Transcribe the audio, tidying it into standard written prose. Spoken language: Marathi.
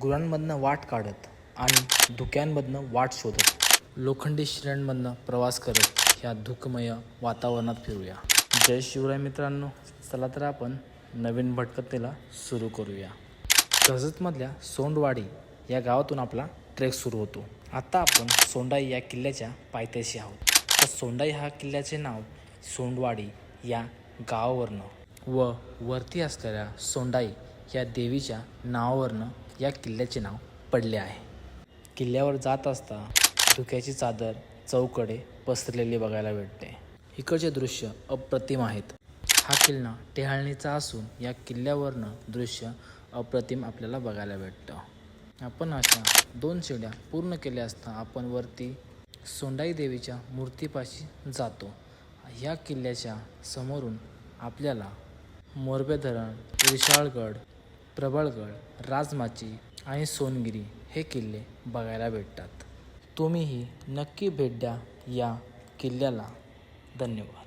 गुरांमधनं वाट काढत आणि धुक्यांमधनं वाट शोधत लोखंडी श्रेणीमधनं प्रवास करत ह्या धुकमय वातावरणात फिरूया. जय शिवराय मित्रांनो, चला तर आपण नवीन भटकंतीला सुरू करूया. कर्जतमधल्या सोंडवाडी या गावातून आपला ट्रेक सुरू होतो. आता आपण सोंडाई या किल्ल्याच्या पायथ्याशी आहोत. तर सोंडाई हा किल्ल्याचे नाव सोंडवाडी या गावावरनं व वरती असलेल्या सोंडाई या देवीच्या नावावरनं या किल्ल्याचे नाव पडले आहे. किल्ल्यावर जात असता धुक्याची चादर चौकडे पसरलेली बघायला भेटते. इकडचे दृश्य अप्रतिम आहेत. हा किल्ला टेहाळणीचा असून या किल्ल्यावरनं दृश्य अप्रतिम आपल्याला बघायला भेटतं. आपण अशा 2 शिड्या पूर्ण केल्या असता आपण वरती सोंडाई देवीच्या मूर्तीपाशी जातो. ह्या किल्ल्याच्या समोरून आपल्याला मोरबे धरण, विशाळगड, प्रबळगड, राजमाची आणि सोनगिरी हे किल्ले बघायला भेटतात. तुम्हीही नक्की भेट द्या या किल्ल्याला. धन्यवाद.